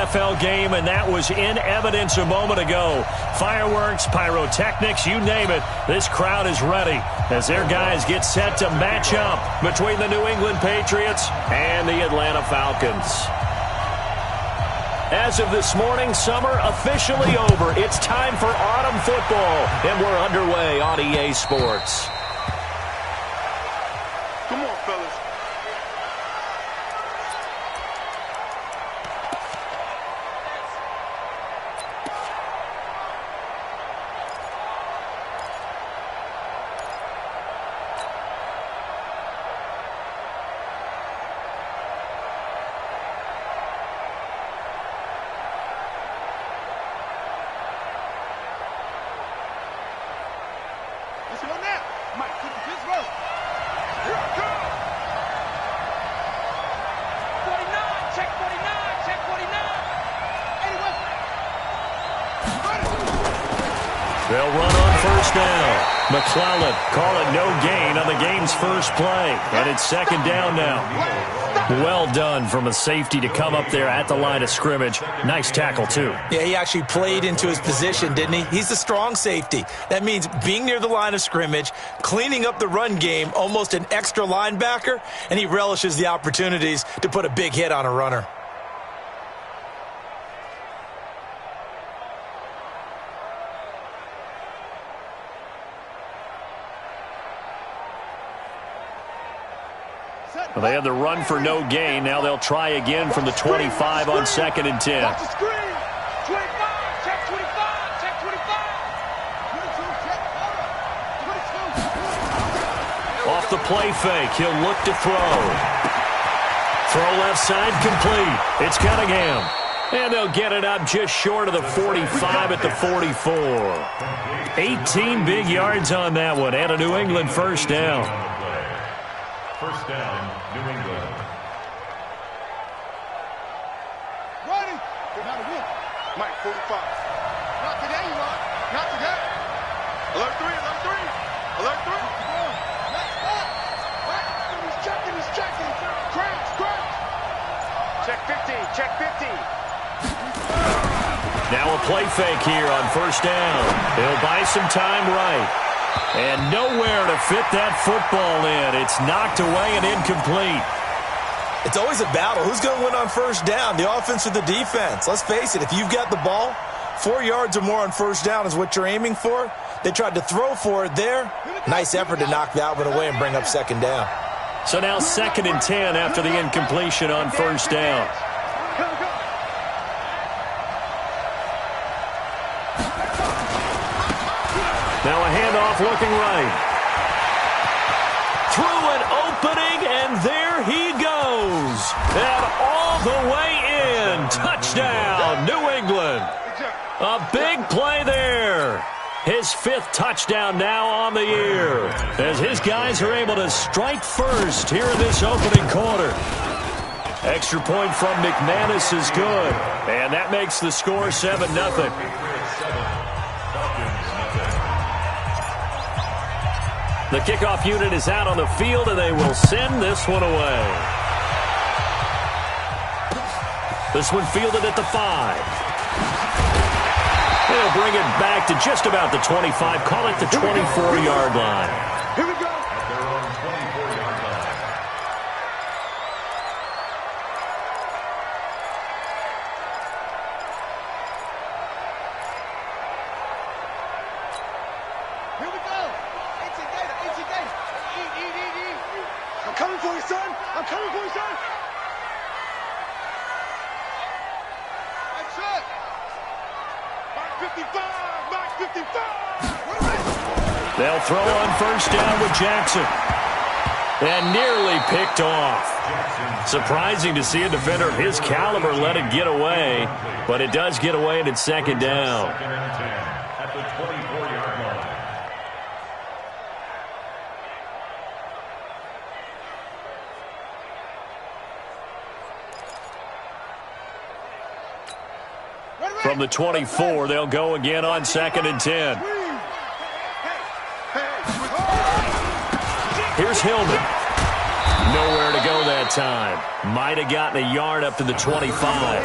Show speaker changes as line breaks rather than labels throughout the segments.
NFL game, and that was in evidence a moment ago. Fireworks, pyrotechnics, you name it. This crowd is ready as their guys get set to match up between the New England Patriots and the Atlanta Falcons. As of this morning, summer officially over. It's time for autumn football, and we're underway on EA Sports.
Come on, fellas.
They'll run on first down. McClellan calling no gain on the game's first play. And it's second down now. Well done from a safety to come up there at the line of scrimmage. Nice tackle, too.
Yeah, he actually played into his position, didn't he? He's a strong safety. That means being near the line of scrimmage, cleaning up the run game, almost an extra linebacker, and he relishes the opportunities to put a big hit on a runner.
Well, they had the run for no gain. Now they'll try again from the 25 on 2nd and 10.
Watch the screen. 25, check 25, check 25. 22, check 22.
Off the play fake, he'll look to throw. Throw left side complete. It's Cunningham. And they'll get it up just short of the 45 at the 44. 18 big yards on that one, and a New England first down.
First down, New England.
Ready. They're not a win. Mike, 45. Not today, you are. Not today. Alert 3, alert 3. Alert 3. Next up. He's checking, he's checking. Crash, crash. Check 50, check 50.
Now a play fake here on first down. He'll buy some time right. And nowhere to fit that football in. It's knocked away and incomplete.
It's always a battle. Who's going to win on first down, the offense or the defense? Let's face it, if you've got the ball, 4 yards or more on first down is what you're aiming for. They tried to throw for it there. Nice effort to knock that one away and bring up second down.
So now 2nd and 10 after the incompletion on first down. Now a handoff looking right. Through an opening, and there he goes. And all the way in. Touchdown, New England. A big play there. His 5th touchdown now on the year, as his guys are able to strike first here in this opening quarter. Extra point from McManus is good, and that makes the score 7-0. The kickoff unit is out on the field, and they will send this one away. This one fielded at the 5. They'll bring it back to just about the 25. Call it the 24-yard line.
Here we go.
At their own 24-yard line.
Here we go. It's a gator. It's a gator. Eat. I'm coming for you, son. I'm coming for you, son. That's it. Mark 55. Mark 55.
They'll throw on first down with Jackson. And nearly picked off. Surprising to see a defender of his caliber let it get away. But it does get away, and it's second down.
2nd and 10 at the 24-yard line.
From the 24, they'll go again on 2nd and 10. Here's Hillman. Nowhere to go that time. Might have gotten a yard up to the 25.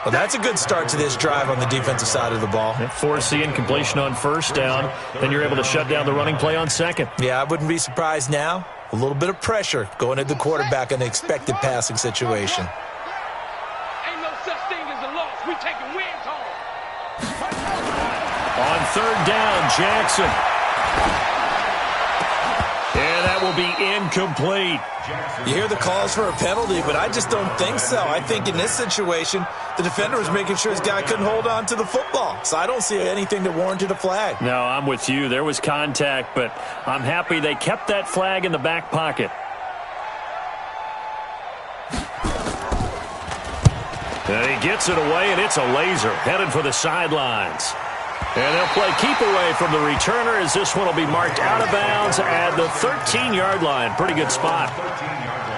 Well, that's a good start to this drive on the defensive side of the ball.
Force the incompletion on first down. Then you're able to shut down the running play on second.
Yeah, I wouldn't be surprised now. A little bit of pressure going at the quarterback in an expected passing situation.
Ain't no such thing as a loss. We taking wins home.
On third down, Jackson. And that will be incomplete.
You hear the calls for a penalty, but I just don't think so. I think in this situation, the defender was making sure his guy couldn't hold on to the football. So I don't see anything that warranted a flag.
No, I'm with you. There was contact, but I'm happy they kept that flag in the back pocket. And he gets it away, and it's a laser headed for the sidelines. And they'll play keep away from the returner as this one will be marked out of bounds at the 13-yard line. Pretty good spot.
13-yard line.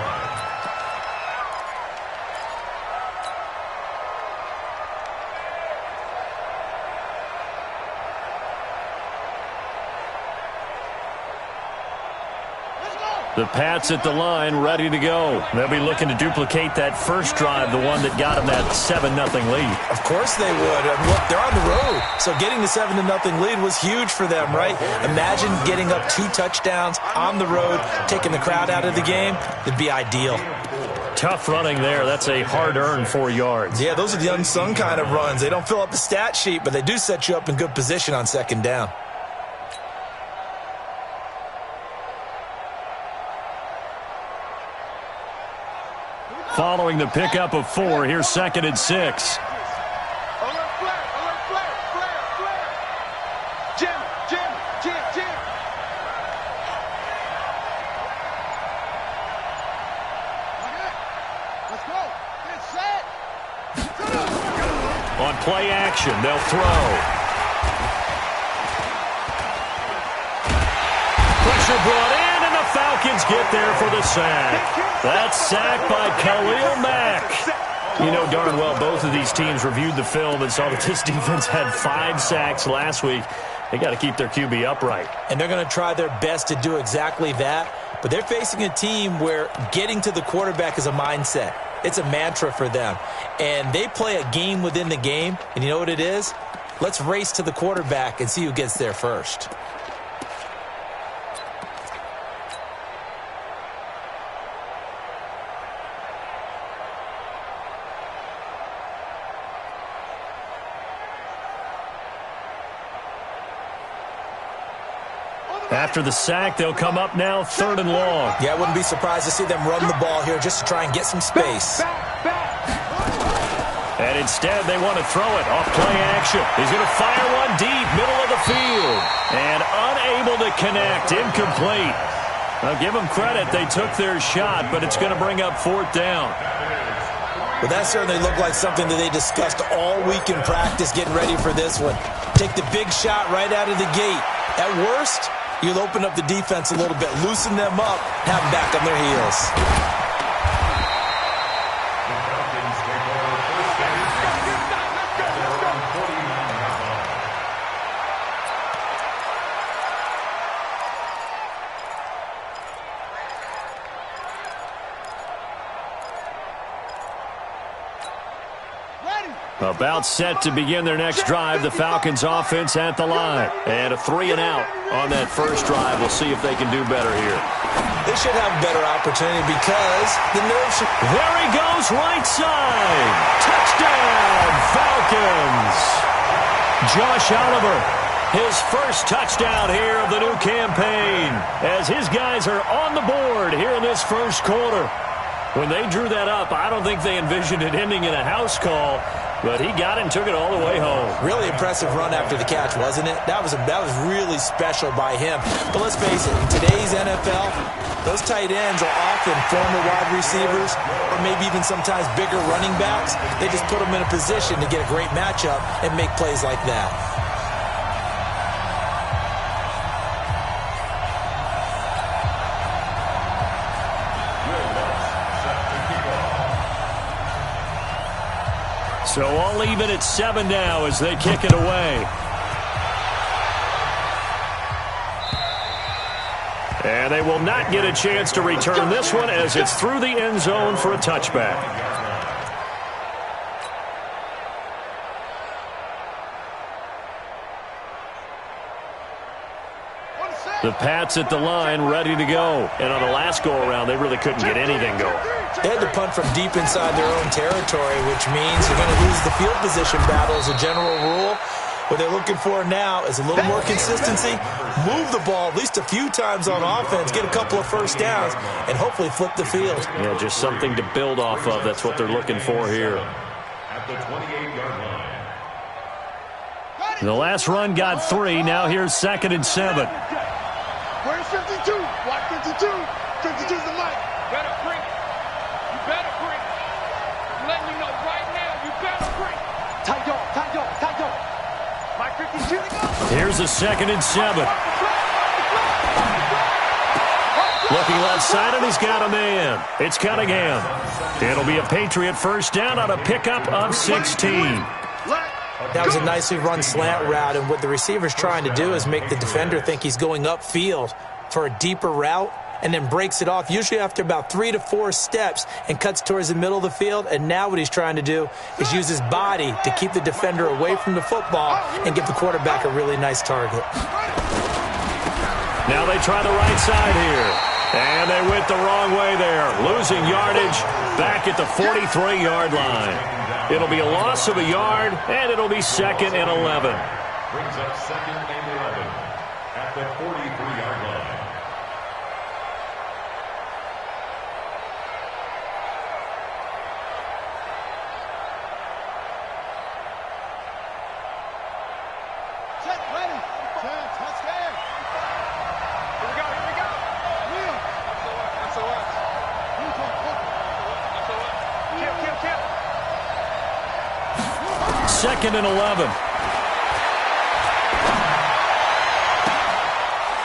The Pats at the line, ready to go. They'll be looking to duplicate that first drive, the one that got them that 7-0 lead.
Of course they would. And look, they're on the road. So getting the 7-0 lead was huge for them, right? Imagine getting up 2 touchdowns on the road, taking the crowd out of the game. It'd be ideal.
Tough running there. That's a hard-earned 4 yards.
Yeah, those are the unsung kind of runs. They don't fill up the stat sheet, but they do set you up in good position on second down.
Following the pickup of 4, here's 2nd and 6.
Alert flare, alert flare, flare, flare. Jim, Jim, Jim, Jim. Okay, let's go. Get set.
On play action, they'll throw. Pressure brought in, and the Falcons get there for the sack. That's sacked by Khalil Mack. You know darn well both of these teams reviewed the film and saw that this defense had 5 sacks last week. They got to keep their QB upright.
And they're going to try their best to do exactly that. But they're facing a team where getting to the quarterback is a mindset. It's a mantra for them. And they play a game within the game. And you know what it is? Let's race to the quarterback and see who gets there first.
After the sack, they'll come up now 3rd and long.
Yeah, I wouldn't be surprised to see them run the ball here just to try and get some space.
And instead, they want to throw it off play action. He's going to fire one deep, middle of the field. And unable to connect, incomplete. I'll give them credit. They took their shot, but it's going to bring up 4th down.
Well, that certainly looked like something that they discussed all week in practice getting ready for this one. Take the big shot right out of the gate. At worst, you'll open up the defense a little bit, loosen them up, have them back on their heels.
About set to begin their next drive. The Falcons offense at the line. And a 3-and-out on that first drive. We'll see if they can do better here.
They should have a better opportunity because the nerves should...
There he goes, right side. Touchdown, Falcons. Josh Oliver, his first touchdown here of the new campaign, as his guys are on the board here in this first quarter. When they drew that up, I don't think they envisioned it ending in a house call, but he got it and took it all the way home.
Really impressive run after the catch, wasn't it? That was really special by him. But let's face it, in today's NFL, those tight ends are often former wide receivers or maybe even sometimes bigger running backs. They just put them in a position to get a great matchup and make plays like that.
So all even at 7 now as they kick it away. And they will not get a chance to return this one as it's through the end zone for a touchback. The Pats at the line, ready to go. And on the last go-around, they really couldn't get anything going.
They had to punt from deep inside their own territory, which means you're going to lose the field position battle as a general rule. What they're looking for now is a little more consistency, move the ball at least a few times on offense, get a couple of first downs, and hopefully flip the field.
Yeah, just something to build off of. That's what they're looking for here.
At the 28-yard line.
The last run got 3. Now here's 2nd and 7.
Where's 52? Watch 52. 52's the mic. Better bring it. You better bring it. I'm letting you know right now, you better bring it. Tight dog, tight dog, tight dog. My 52 to go.
Here's a 2nd and 7. Looking left side, and he's got a man. It's Cunningham. It'll be a Patriot first down on a pickup of 16.
That was a nicely run slant route, and what the receiver's trying to do is make the defender think he's going upfield for a deeper route and then breaks it off, usually after about 3 to 4 steps, and cuts towards the middle of the field. And now what he's trying to do is use his body to keep the defender away from the football and give the quarterback a really nice target.
Now they try the right side here. And they went the wrong way there, losing yardage back at the 43-yard line. It'll be a loss of a yard, and it'll be 2nd and 11.
Brings up 2nd and 11 at the 43-yard line.
Set, ready. Touchdown. Here we go, here we go. Will. SOS. Kill.
2nd and 11.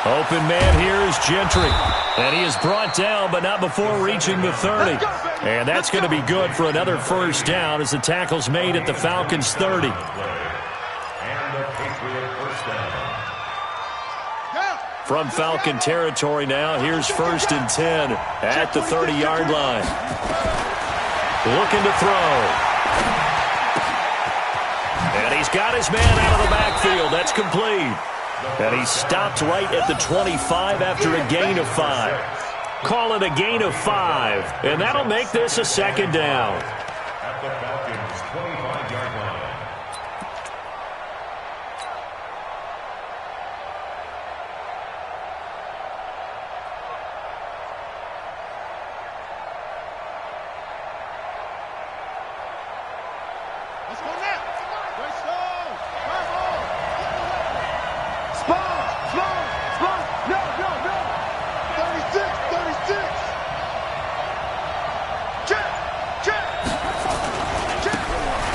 Open man here is Gentry. And he is brought down, but not before reaching the 30. And that's going to be good for another first down as the tackle's made at the Falcons' 30.
And the Patriot first down.
From Falcon territory now, here's 1st and 10 at the 30-yard line. Looking to throw. And he's got his man out of the backfield. That's complete. And he stopped right at the 25 after a gain of 5. Call it a gain of 5. And that'll make this a 2nd down.
At the Falcons' 25-yard line.
Let's go now. Let's go. Spawn. No. 36. Check.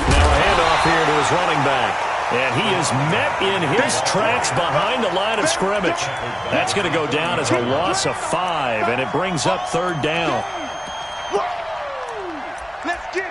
Now a handoff here to his running back. And he is met in his tracks behind the line of scrimmage. That's going to go down as a loss of 5, and it brings up 3rd down.
Let's get it.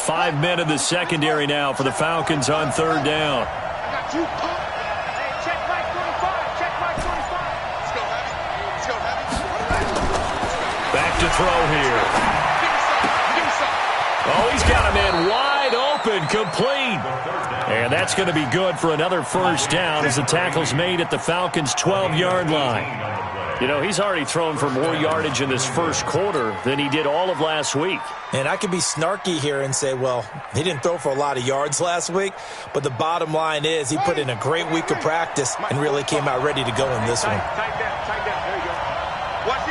Five men in the secondary now for the Falcons on 3rd down.
I got you. Hey, check Mike 25. Let's go, Heavy.
Back to throw here. Oh, he's got a man wide open, complete. And that's going to be good for another first down as the tackle's made at the Falcons' 12-yard line. You know, he's already thrown for more yardage in this first quarter than he did all of last week.
And I could be snarky here and say, well, he didn't throw for a lot of yards last week, but the bottom line is he put in a great week of practice and really came out ready to go in this one.
Tight down. There you go. Watch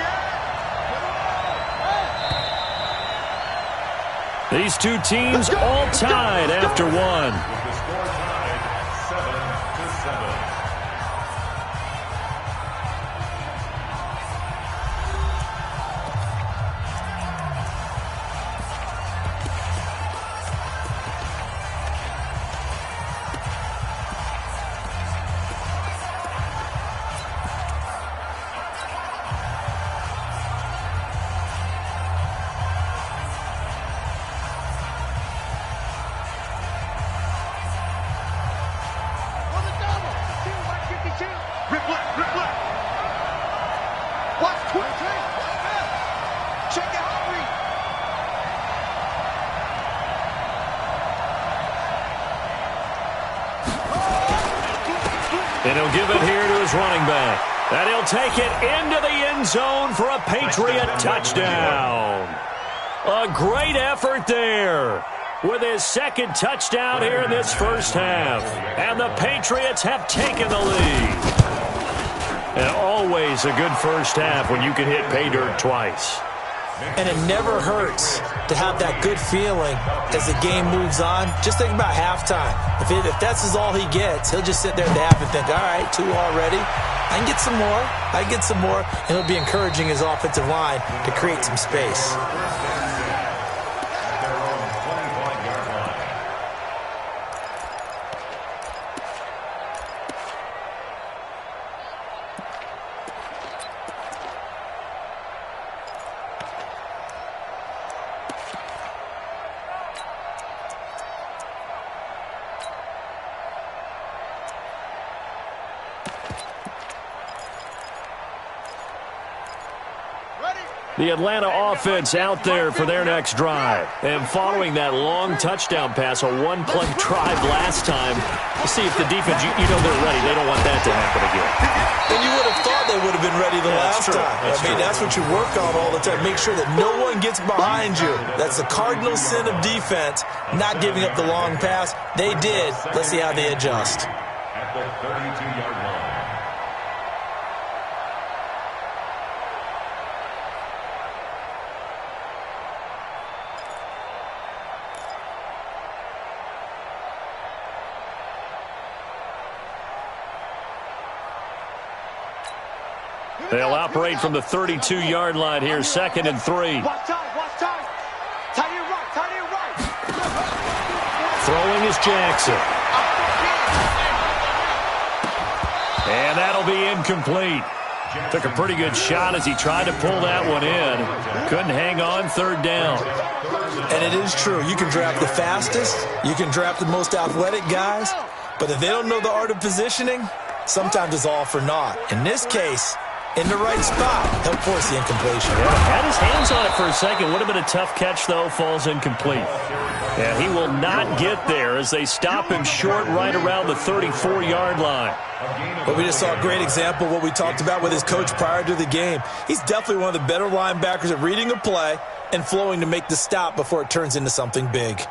it.
These two teams all tied after one.
With the score tied 7-7.
And he'll give it here to his running back. And he'll take it into the end zone for a Patriot touchdown. A great effort there with his second touchdown here in this first half. And the Patriots have taken the lead. And always a good first half when you can hit pay dirt twice.
And it never hurts to have that good feeling as the game moves on. Just think about halftime. If that's all he gets, he'll just sit there at the half and think, all right, 2 already. I can get some more. I can get some more. And he'll be encouraging his offensive line to create some space.
The Atlanta offense out there for their next drive. And following that long touchdown pass, a one-play drive last time, to see if the defense, you know they're ready. They don't want that to happen again.
And you would have thought they would have been ready the last time. That's what you work on all the time. Make sure that no one gets behind you. That's the cardinal sin of defense, not giving up the long pass. They did. Let's see how they adjust.
At the 32-yard line.
They'll operate from the 32-yard line here, 2nd and 3.
Watch time. Tight end right.
Throwing is Jackson. And that'll be incomplete. Took a pretty good shot as he tried to pull that one in. Couldn't hang on, 3rd down.
And it is true. You can draft the fastest. You can draft the most athletic guys. But if they don't know the art of positioning, sometimes it's all for naught. In this case, in the right spot, he'll force the incompletion.
Had his hands on it for a second. Would have been a tough catch, though. Falls incomplete. And he will not get there as they stop him short right around the 34-yard line.
But we just saw a great example of what we talked about with his coach prior to the game. He's definitely one of the better linebackers at reading a play and flowing to make the stop before it turns into something big.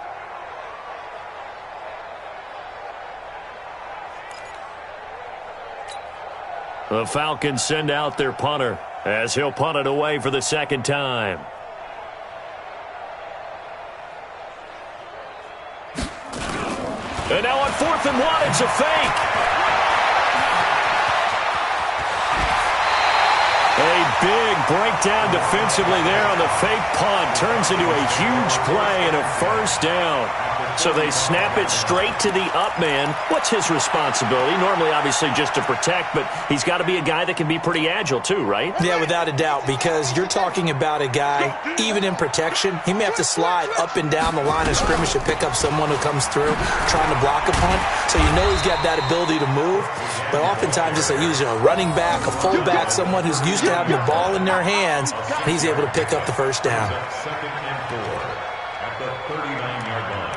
The Falcons send out their punter as he'll punt it away for the 2nd time. And now on 4th and 1, it's a fake. A big breakdown defensively there on the fake punt. Turns into a huge play and a 1st down. So they snap it straight to the up man. What's his responsibility? Normally, obviously, just to protect, but he's got to be a guy that can be pretty agile too, right?
Yeah, without a doubt, because you're talking about a guy, even in protection, he may have to slide up and down the line of scrimmage to pick up someone who comes through trying to block a punt. So you know he's got that ability to move, but oftentimes it's usually a running back, a fullback, someone who's used to having the ball in their hands, and he's able to pick up the 1st down.
2nd and 4 at the 39-yard line.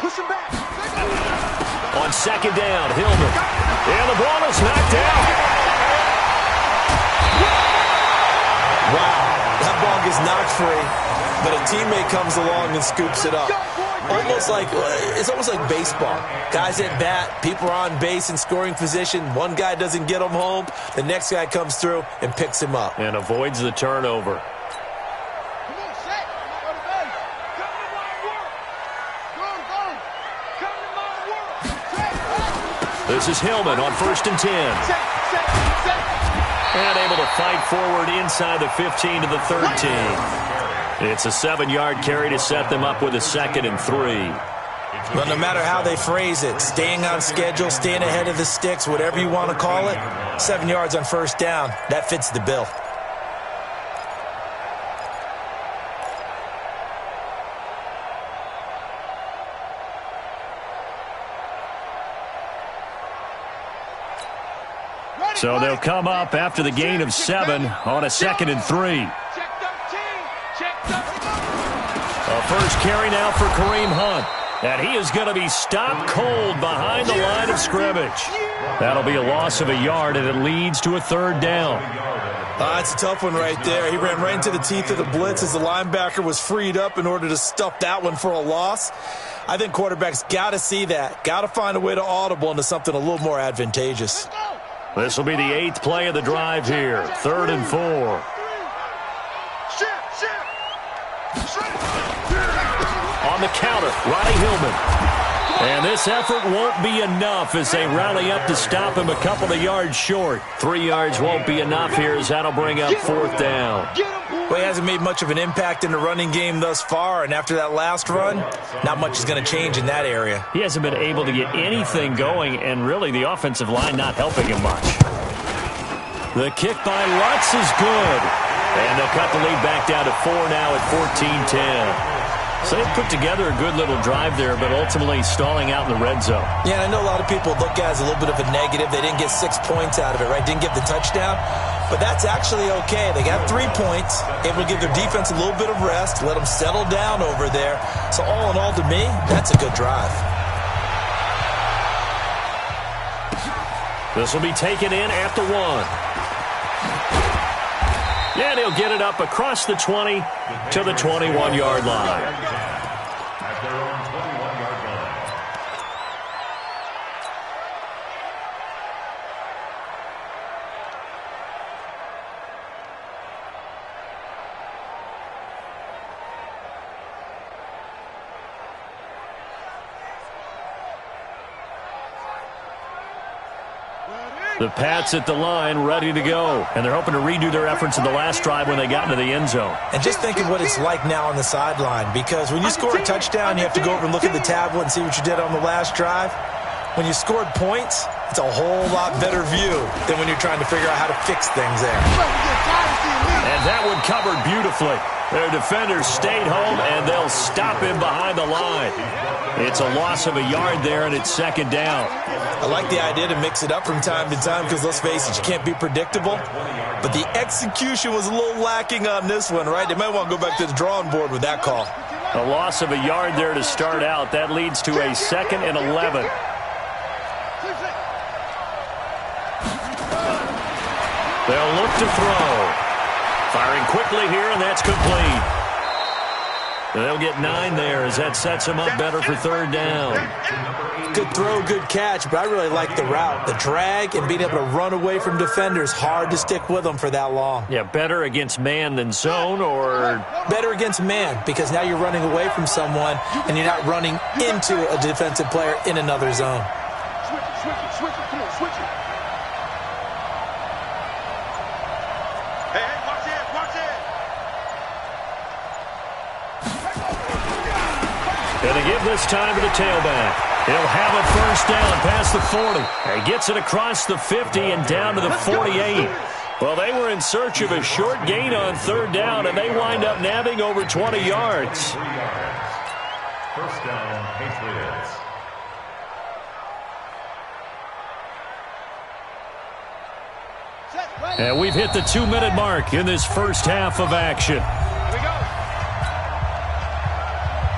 Push him back.
On 2nd down, Hillman. And the ball is knocked out.
Wow, that ball gets knocked free, but a teammate comes along and scoops it up. It's almost like baseball. Guys at bat, people are on base in scoring position. One guy doesn't get him home. The next guy comes through and picks him up.
And avoids the turnover. This is Hillman on 1st and 10. And able to fight forward inside the 15 to the 13. It's a 7-yard carry to set them up with a 2nd and 3.
But no matter how they phrase it, staying on schedule, staying ahead of the sticks, whatever you want to call it, 7 yards on 1st down, that fits the bill.
So they'll come up after the gain of 7 on a 2nd and 3. A first carry now for Kareem Hunt. And he is going to be stopped cold behind the line of scrimmage. That'll be a loss of a yard, and it leads to a 3rd down.
That's a tough one right there. He ran right into the teeth of the blitz as the linebacker was freed up in order to stuff that one for a loss. I think quarterbacks got to see that. Got to find a way to audible into something a little more advantageous.
This will be the 8th play of the drive here. 3rd and 4. On the counter, Ronnie Hillman. And this effort won't be enough as they rally up to stop him a couple of yards short. 3 yards won't be enough here as that'll bring up 4th down.
Well, he hasn't made much of an impact in the running game thus far, and after that last run, not much is going to change in that area.
He hasn't been able to get anything going, and really the offensive line not helping him much. The kick by Lutz is good. And they'll cut the lead back down to 4 now at 14-10. So they put together a good little drive there, but ultimately stalling out in the red zone.
Yeah, and I know a lot of people look at it as a little bit of a negative. They didn't get 6 points out of it, right? Didn't get the touchdown. But that's actually okay. They got 3 points, able to give their defense a little bit of rest, let them settle down over there. So all in all, to me, that's a good drive.
This will be taken in at the 1. And he'll get it up across the 20 to the 21-yard line.
At their own 21-yard line.
The Pats at the line, ready to go. And they're hoping to redo their efforts in the last drive when they got into the end zone.
And just think of what it's like now on the sideline, because when you score a touchdown, you have to go over and look at the tablet and see what you did on the last drive. When you scored points, it's a whole lot better view than when you're trying to figure out how to fix things there.
And that one covered beautifully. Their defenders stayed home, and they'll stop him behind the line. It's a loss of a yard there, and it's 2nd down.
I like the idea to mix it up from time to time because, let's face it, you can't be predictable. But the execution was a little lacking on this one, right? They might want to go back to the drawing board with that call.
A loss of a yard there to start out. That leads to a 2nd and 11. They'll look to throw. Firing quickly here, and that's complete. They'll get 9 there as that sets them up better for 3rd down.
Good throw, good catch, but I really like the route. The drag and being able to run away from defenders, hard to stick with them for that long.
Yeah, better against man than zone, or?
Better against man, because now you're running away from someone and you're not running into a defensive player in another zone.
Switch it, come on, switch it. Hey, watch it, watch it.
Gonna give this time to the tailback. He'll have a first down past the 40. He gets it across the 50 and down to the 48. Well, they were in search of a short gain on 3rd down, and they wind up nabbing over 20 yards.
First down, Patriots.
And we've hit the 2-minute mark in this first half of action.
Here we go.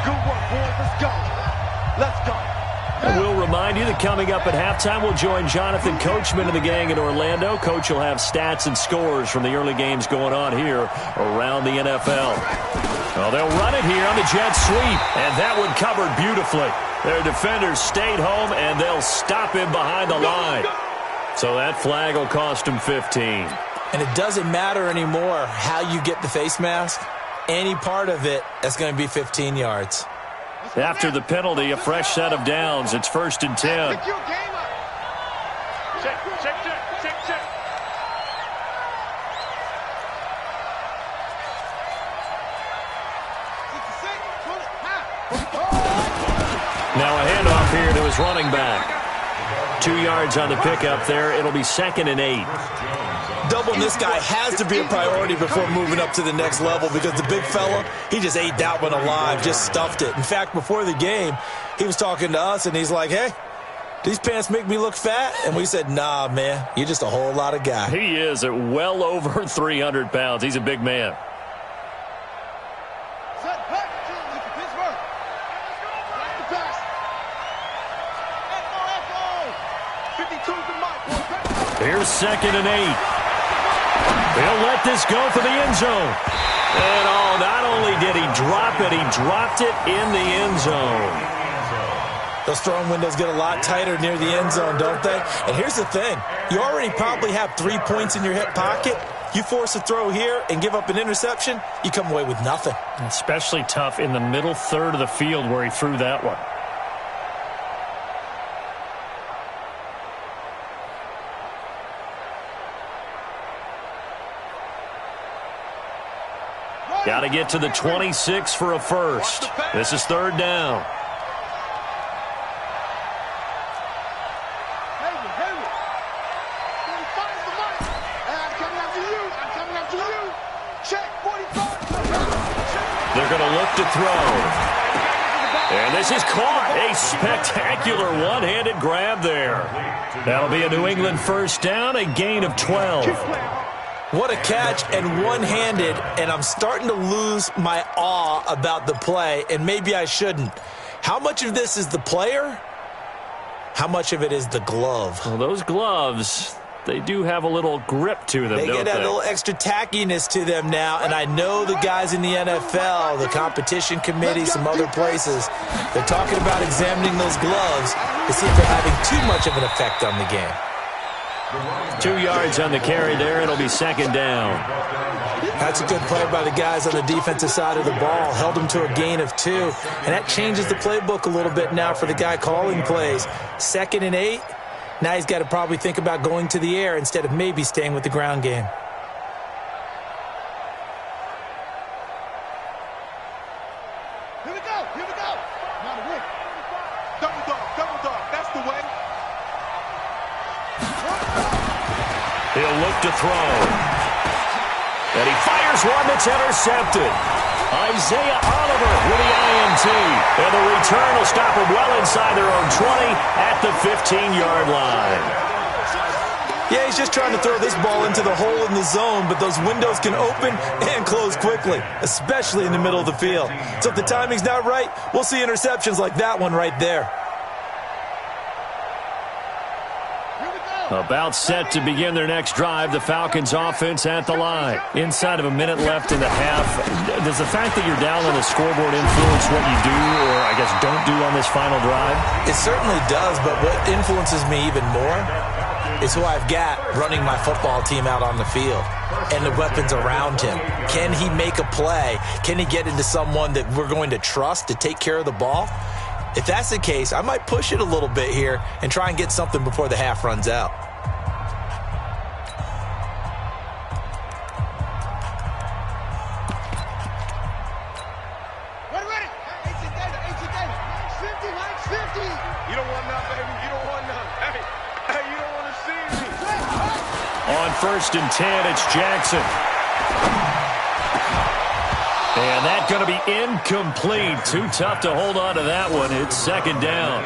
Good work, boys. Let's go. Let's go.
And we'll remind you that coming up at halftime, we'll join Jonathan Coachman and the gang in Orlando. Coach will have stats and scores from the early games going on here around the NFL. Well, they'll run it here on the jet sweep, and that one covered beautifully. Their defenders stayed home, and they'll stop him behind the line. So that flag will cost him 15.
And it doesn't matter anymore how you get the face mask. Any part of it, that's going to be 15 yards.
After the penalty, a fresh set of downs. It's 1st and 10.
Pick your game up. Check.
Now a handoff here to his running back. 2 yards on the pickup there. It'll be 2nd and 8.
Doubling this guy has to be a priority before moving up to the next level because the big fella, he just ate that one alive, just stuffed it. In fact, before the game, he was talking to us, and he's like, hey, these pants make me look fat? And we said, nah, man, you're just a whole lot of guy.
He is at well over 300 pounds. He's a big man. Here's 2nd and 8. He'll let this go for the end zone. And not only did he drop it, he dropped it in the end zone.
Those throwing windows get a lot tighter near the end zone, don't they? And here's the thing. You already probably have 3 points in your hip pocket. You force a throw here and give up an interception, you come away with nothing.
Especially tough in the middle third of the field where he threw that one. Got to get to the 26 for a first. This is 3rd down. They're going to look to throw. And this is caught. A spectacular one-handed grab there. That'll be a New England first down, a gain of 12.
What a catch, and one-handed, and I'm starting to lose my awe about the play, and maybe I shouldn't. How much of this is the player? How much of it is the glove?
Well, those gloves, they do have a little grip to them,
They get that little extra tackiness to them now, and I know the guys in the NFL, the competition committee, some other places, they're talking about examining those gloves to see if they're having too much of an effect on the game.
2 yards on the carry there. It'll be 2nd down.
That's a good play by the guys on the defensive side of the ball. Held them to a gain of 2. And that changes the playbook a little bit now for the guy calling plays. 2nd and 8. Now he's got to probably think about going to the air instead of maybe staying with the ground game.
Here we go. Here we go. Now the win. Double dog. Double dog. That's the way.
He'll look to throw. And he fires one that's intercepted. Isaiah Oliver with the INT. And the return will stop him well inside their own 20 at the 15-yard line.
Yeah, he's just trying to throw this ball into the hole in the zone, but those windows can open and close quickly, especially in the middle of the field. So if the timing's not right, we'll see interceptions like that one right there.
About set to begin their next drive, the Falcons offense at the line. Inside of a minute left in the half. Does the fact that you're down on the scoreboard influence what you do, or I guess don't do on this final drive?
It certainly does, but what influences me even more is who I've got running my football team out on the field and the weapons around him. Can he make a play? Can he get into someone that we're going to trust to take care of the ball? If that's the case, I might push it a little bit here and try and get something before the half runs out.
You don't want none, baby. You don't want none. Hey, you don't want to see me.
On 1st and 10, it's Jackson. And that's going to be incomplete. Too tough to hold on to that one. It's 2nd down.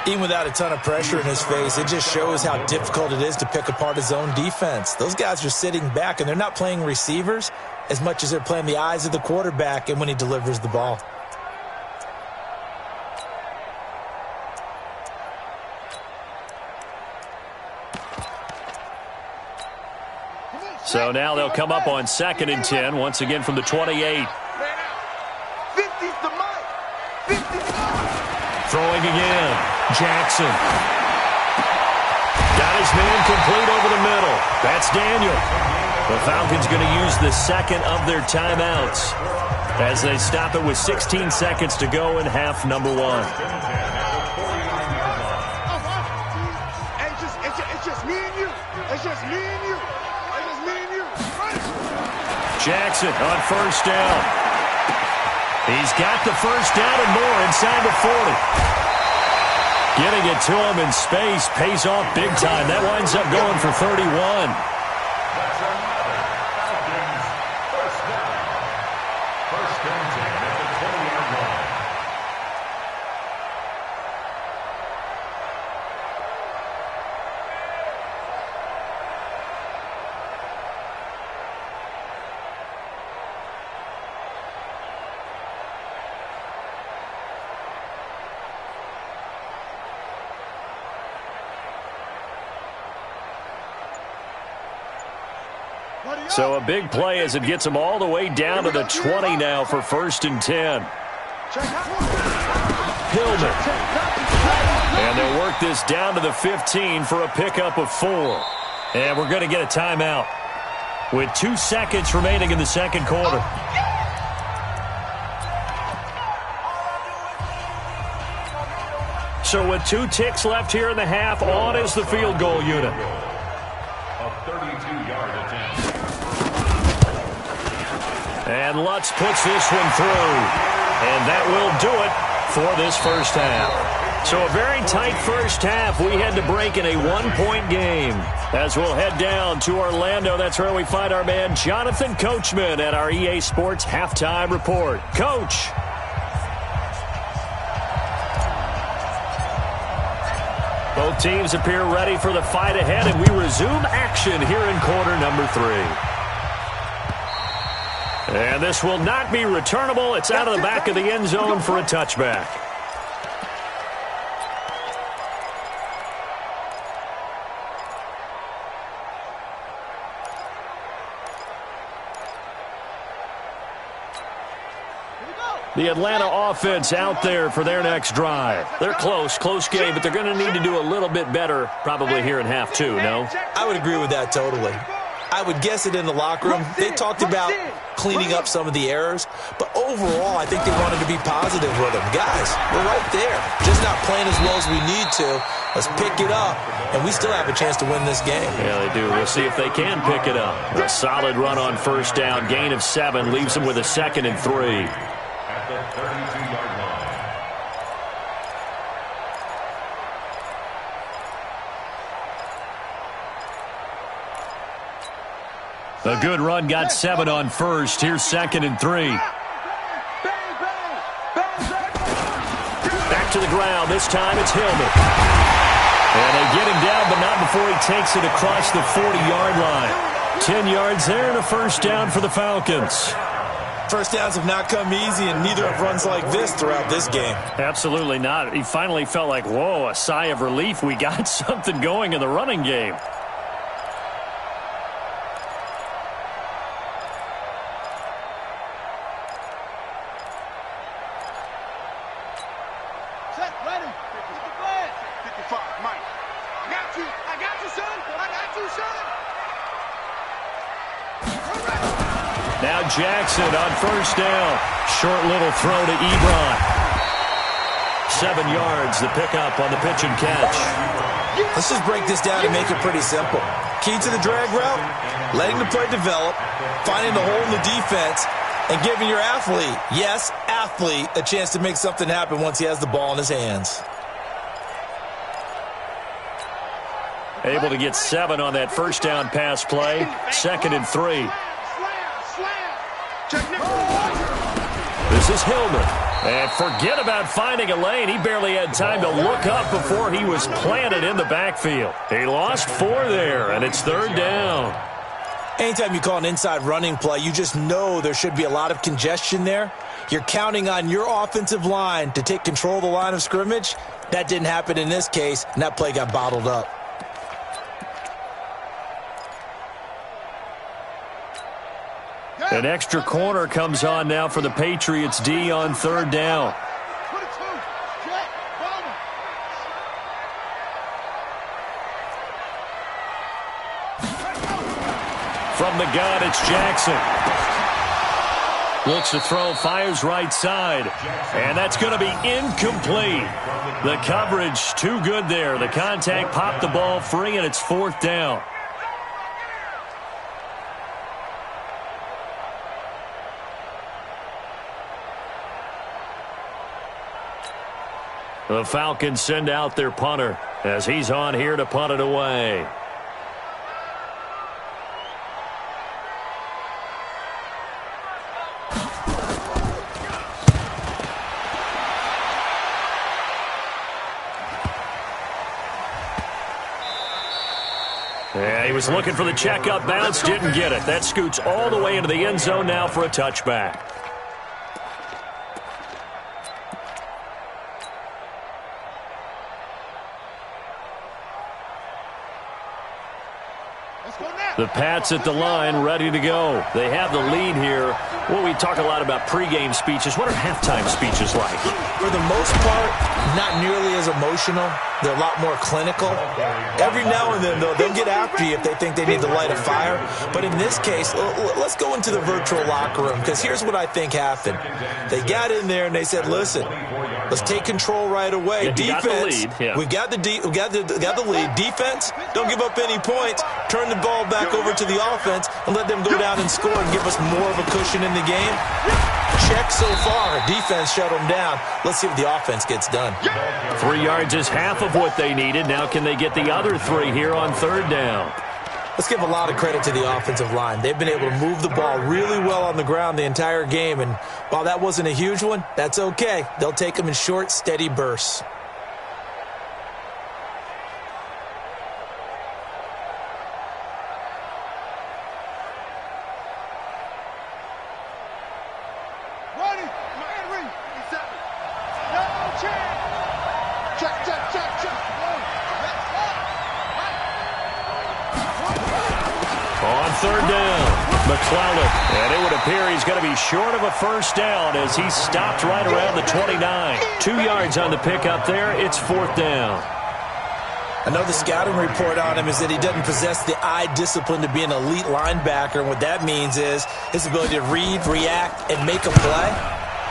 Even without a ton of pressure in his face, it just shows how difficult it is to pick apart his own defense. Those guys are sitting back, and they're not playing receivers as much as they're playing the eyes of the quarterback and when he delivers the ball.
So now they'll come up on 2nd and 10, once again from the 28.
50's the mic. 50's the
Throwing again. Jackson. Got his man complete over the middle. That's Daniel. The Falcons going to use the second of their timeouts as they stop it with 16 seconds to go in half number 1.
It's just me and you. It's just me and you.
Jackson on 1st down. He's got the 1st down and more inside the 40. Getting it to him in space pays off big time. That winds up going for 31. So a big play as it gets them all the way down to the 20 now for 1st and 10. Hillman. And they'll work this down to the 15 for a pickup of 4. And we're going to get a timeout with 2 seconds remaining in the second quarter. So with 2 ticks left here in the half, on is the field goal unit.
A 32-yard attempt.
And Lutz puts this one through. And that will do it for this first half. So a very tight first half. We had to break in a 1-point game. As we'll head down to Orlando, that's where we find our man Jonathan Coachman at our EA Sports Halftime Report. Coach. Both teams appear ready for the fight ahead, and we resume action here in quarter number 3. And this will not be returnable. It's out of the back of the end zone for a touchback. The Atlanta offense out there for their next drive. They're close game, but they're going to need to do a little bit better probably here in half 2, no?
I would agree with that totally. I would guess it in the locker room. They talked about cleaning up some of the errors, but overall, I think they wanted to be positive with them. Guys, we're right there. Just not playing as well as we need to. Let's pick it up, and we still have a chance to win this game.
Yeah, they do. We'll see if they can pick it up. A solid run on first down. Gain of 7 leaves them with a 2nd and 3.
At the 32-yard line.
A good run got 7 on first. Here's 2nd and 3. Back to the ground. This time it's Hillman. And they get him down, but not before he takes it across the 40-yard line. 10 yards there and a first down for the Falcons.
First downs have not come easy, and neither have runs like this throughout this game.
Absolutely not. He finally felt like, whoa, a sigh of relief. We got something going in the running game.
Set, ready. 55, Mike. I got you, son. I got you, son.
Now Jackson on first down. Short little throw to Ebron. 7 yards, the pickup on the pitch and catch.
Let's just break this down and make it pretty simple. Key to the drag route, letting the play develop, finding the hole in the defense, and giving your athlete, yes, athlete, a chance to make something happen once he has the ball in his hands.
Able to get 7 on that first down pass play. 2nd and 3. This is Hillman. And forget about finding a lane. He barely had time to look up before he was planted in the backfield. He lost 4 there, and it's 3rd down.
Anytime you call an inside running play, you just know there should be a lot of congestion there. You're counting on your offensive line to take control of the line of scrimmage. That didn't happen in this case, and that play got bottled up.
An extra corner comes on now for the Patriots D on 3rd down. From the gun, it's Jackson. Looks to throw, fires right side. And that's going to be incomplete. The coverage too good there. The contact popped the ball free, and it's 4th down. The Falcons send out their punter as he's on here to punt it away. Yeah, he was looking for the checkup bounce, didn't get it. That scoots all the way into the end zone now for a touchback. The Pats at the line, ready to go. They have the lead here. Well, we talk a lot about pregame speeches. What are halftime speeches like?
For the most part, not nearly as emotional. They're a lot more clinical. Every now and then, though, they'll get after you if they think they need to light a fire. But in this case, let's go into the virtual locker room, because here's what I think happened. They got in there and they said, listen, let's take control right away. Defense, we've got the lead. Defense, don't give up any points. Turn the ball back over to the offense and let them go down and score and give us more of a cushion in the game. Check so far. Defense shut them down. Let's see if the offense gets done.
3 yards is half of what they needed. Now can they get the other 3 here on third down?
Let's give a lot of credit to the offensive line. They've been able to move the ball really well on the ground the entire game, and while that wasn't a huge one, that's okay. They'll take them in short, steady bursts.
Third down, McClellan, and it would appear he's going to be short of a first down as he stopped right around the 29. 2 yards on the pickup there. It's fourth down.
I know the scouting report on him is that he doesn't possess the eye discipline to be an elite linebacker, and what that means is his ability to read, react, and make a play.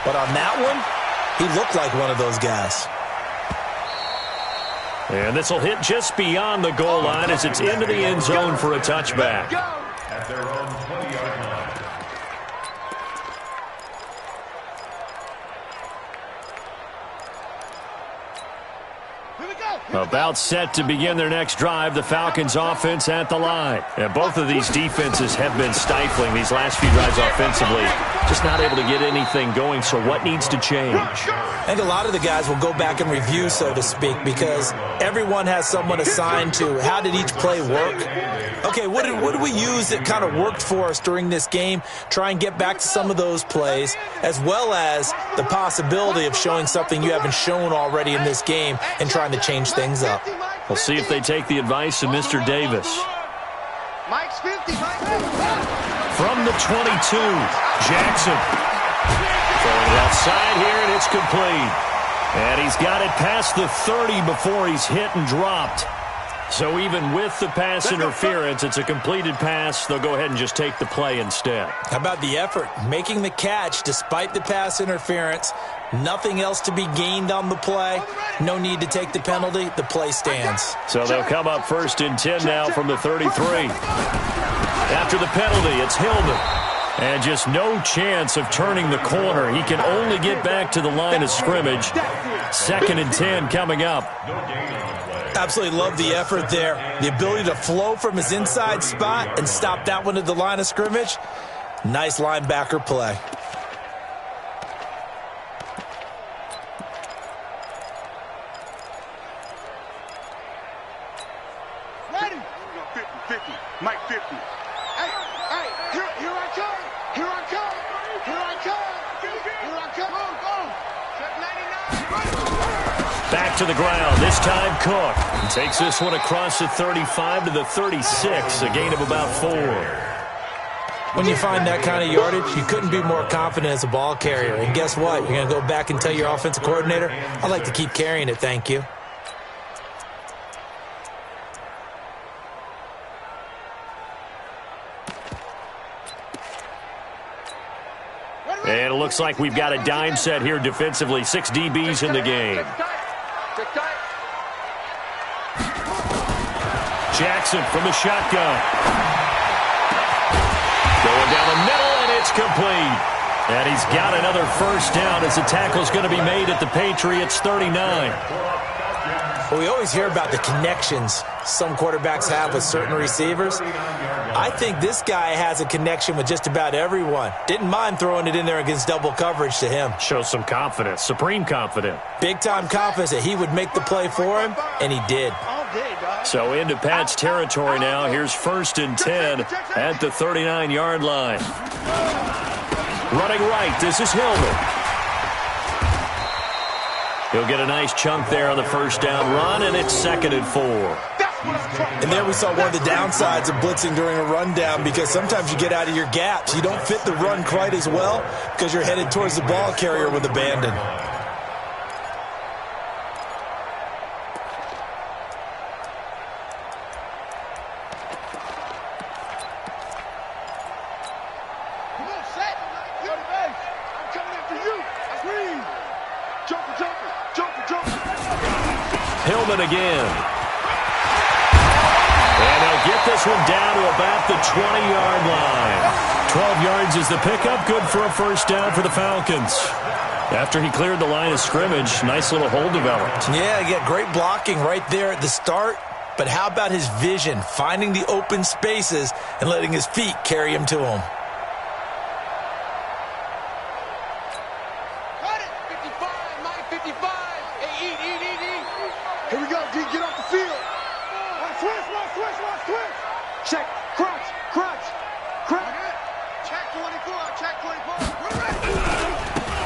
But on that one, he looked like one of those guys.
And this will hit just beyond the goal line as it's into the end zone for a touchback.
At their own 20-yard line.
About set to begin their next drive, the Falcons offense at the line. And both of these defenses have been stifling these last few drives offensively. Just not able to get anything going, so what needs to change?
I think a lot of the guys will go back and review, so to speak, because everyone has someone assigned to how did each play work. Okay, what did we use that kind of worked for us during this game? Try and get back to some of those plays, as well as the possibility of showing something you haven't shown already in this game and trying to change things up.
We'll see if they take the advice of Mr. Davis.
Mike's 50.
From the 22, Jackson. Throwing it outside here, and it's complete. And he's got it past the 30 before he's hit and dropped. So even with the pass interference, it's a completed pass. They'll go ahead and just take the play instead.
How about the effort? Making the catch despite the pass interference. Nothing else to be gained on the play. No need to take the penalty. The play stands.
So they'll come up first and 10 now from the 33. After the penalty, it's Hillman. And just no chance of turning the corner. He can only get back to the line of scrimmage. Second and 10 coming up.
Absolutely love the effort there. The ability to flow from his inside spot and stop that one at the line of scrimmage. Nice linebacker play.
Ready? 50. Mike 50. Hey, here I come. Here I come. Here I come. Here I come. Go. Check 99.
Back to the ground, this time Cook. He takes this one across the 35 to the 36, a gain of about 4.
When you find that kind of yardage, you couldn't be more confident as a ball carrier. And guess what? You're going to go back and tell your offensive coordinator, I'd like to keep carrying it, thank you.
And it looks like we've got a dime set here defensively. 6 DBs in the game. Jackson from the shotgun. Going down the middle, and it's complete. And he's got another first down as the tackle's going to be made at the Patriots' 39.
Well, we always hear about the connections some quarterbacks have with certain receivers. I think this guy has a connection with just about everyone. Didn't mind throwing it in there against double coverage to him.
Shows some confidence, supreme confidence.
Big-time confidence that he would make the play for him, and he did.
So into Pat's territory now. Here's first and 10 at the 39-yard line. Running right, this is Hillman. He'll get a nice chunk there on the first down run, and it's second and 4.
And there we saw one of the downsides of blitzing during a rundown, because sometimes you get out of your gaps. You don't fit the run quite as well because you're headed towards the ball carrier with abandon.
Hillman again. And they'll get this one down to about the 20-yard line. 12 yards is the pickup. Good for a first down for the Falcons. After he cleared the line of scrimmage, nice little hole developed.
Yeah, he got great blocking right there at the start. But how about his vision, finding the open spaces and letting his feet carry him to him?
Here we go, D. Get off the field. Switch. Check. Crunch. Check 24.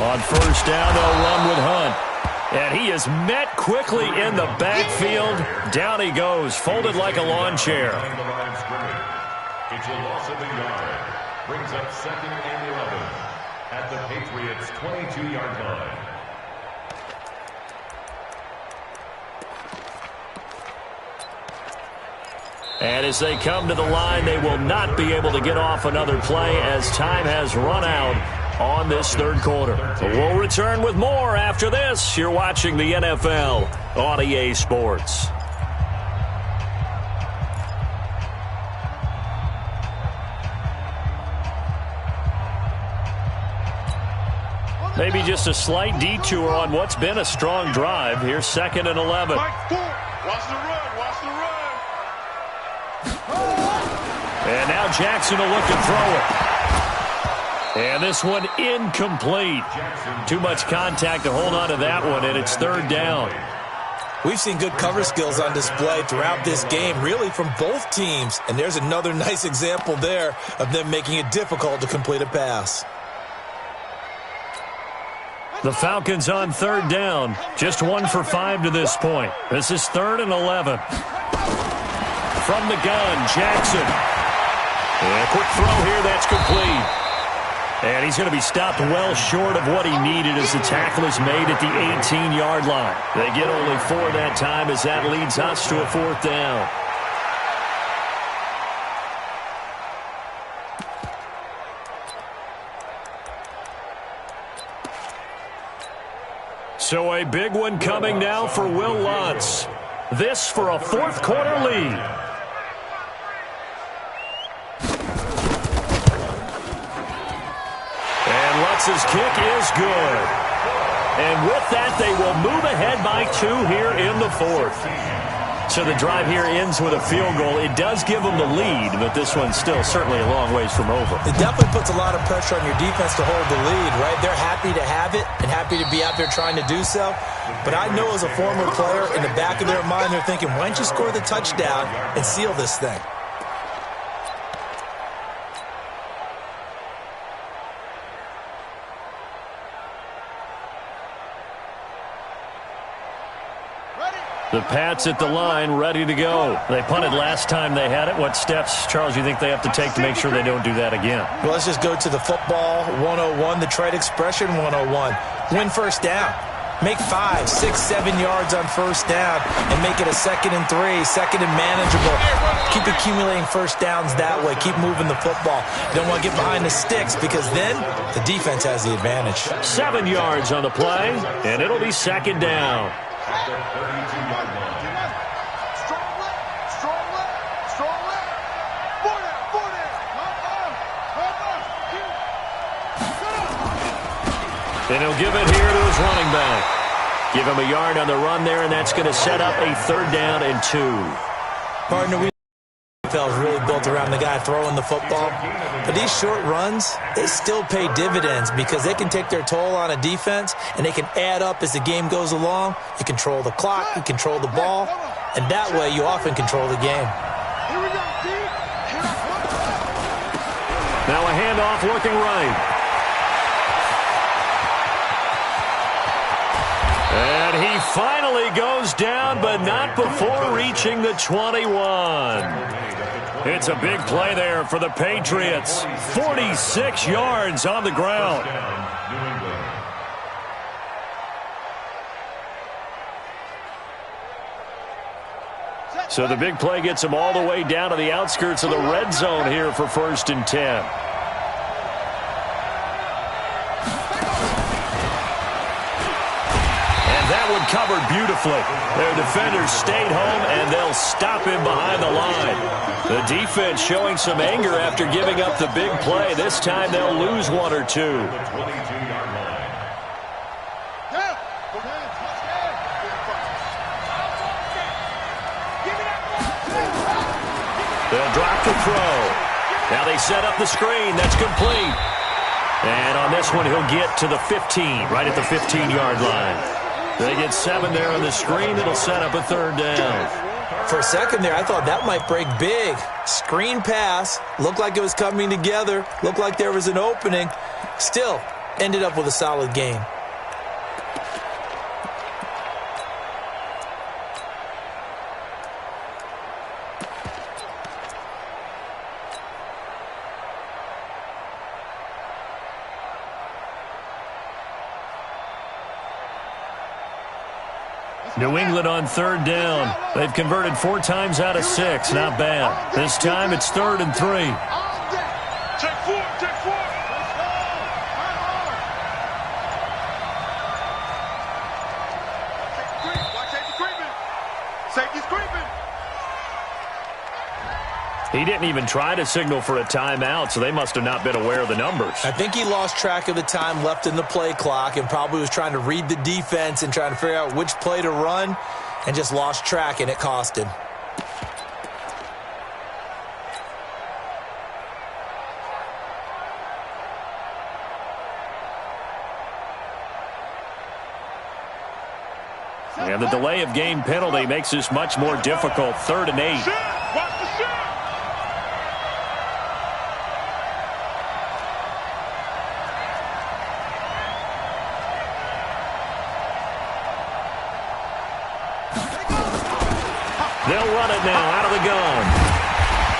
On first down, they'll run with Hunt. And he is met quickly in the backfield. Down he goes, folded like a lawn chair.
It's a loss of a yard. Brings up 2nd and 11 at the Patriots' 22-yard line.
And as they come to the line, they will not be able to get off another play as time has run out on this third quarter. We'll return with more after this. You're watching the NFL on EA Sports. Maybe just a slight detour on what's been a strong drive. Here's 2nd and 11.
Watch the run.
And now Jackson will look to throw it. And this one incomplete. Too much contact to hold on to that one, and it's 3rd down.
We've seen good cover skills on display throughout this game, really from both teams. And there's another nice example there of them making it difficult to complete a pass.
The Falcons on 3rd down. Just 1 for 5 to this point. This is 3rd and 11. From the gun, Jackson. And a quick throw here, that's complete. And he's going to be stopped well short of what he needed as the tackle is made at the 18-yard line. They get only 4 that time as that leads us to a 4th down. So a big one coming now for Will Lutz. This for a 4th quarter lead. Lutz's kick is good. And with that, they will move ahead by 2 here in the 4th. So the drive here ends with a field goal. It does give them the lead, but this one's still certainly a long ways from over.
It definitely puts a lot of pressure on your defense to hold the lead, right? They're happy to have it and happy to be out there trying to do so. But I know as a former player, in the back of their mind, they're thinking, why don't you score the touchdown and seal this thing?
The Pats at the line, ready to go. They punted last time they had it. What steps, Charles, you think they have to take to make sure they don't do that again?
Well, let's just go to the football 101, the trade expression 101. Win first down. Make 5, 6, 7 yards on first down and make it a 2nd and 3, 2nd and manageable. Keep accumulating first downs that way. Keep moving the football. You don't want to get behind the sticks because then the defense has the advantage.
7 yards on the play, and it'll be 2nd down.
At the 32-yard line.
Strong left. 4 down.
And he'll give it here to his running back. Give him a yard on the run there, and that's going to set up a 3rd down and 2.
Partner, we NFL is really built around the guy throwing the football. But these short runs, they still pay dividends because they can take their toll on a defense and they can add up as the game goes along. You control the clock, you control the ball, and that way you often control the game.
Now a handoff looking right. And he finally goes down, but not before reaching the 21. It's a big play there for the Patriots. 46 yards on the ground. So the big play gets them all the way down to the outskirts of the red zone here for 1st and 10. Covered beautifully. Their defenders stayed home, and they'll stop him behind the line. The defense showing some anger after giving up the big play. This time they'll lose one or two. They'll drop the throw. Now they set up the screen. That's complete. And on this one, he'll get to the 15, right at the 15-yard line. They get 7 there on the screen. It'll set up a 3rd down.
For a second there, I thought that might break big. Screen pass. Looked like it was coming together. Looked like there was an opening. Still, ended up with a solid gain.
New England on 3rd down. They've converted 4 times out of 6. Not bad. This time it's 3rd and 3.
Check 4, check 4. Watch safety creeping. Safety's creeping.
He didn't even try to signal for a timeout, so they must have not been aware of the numbers.
I think he lost track of the time left in the play clock and probably was trying to read the defense and trying to figure out which play to run and just lost track, and it cost him.
And the delay of game penalty makes this much more difficult. 3rd and 8.
Watch the shot.
They'll run it now out of the gun.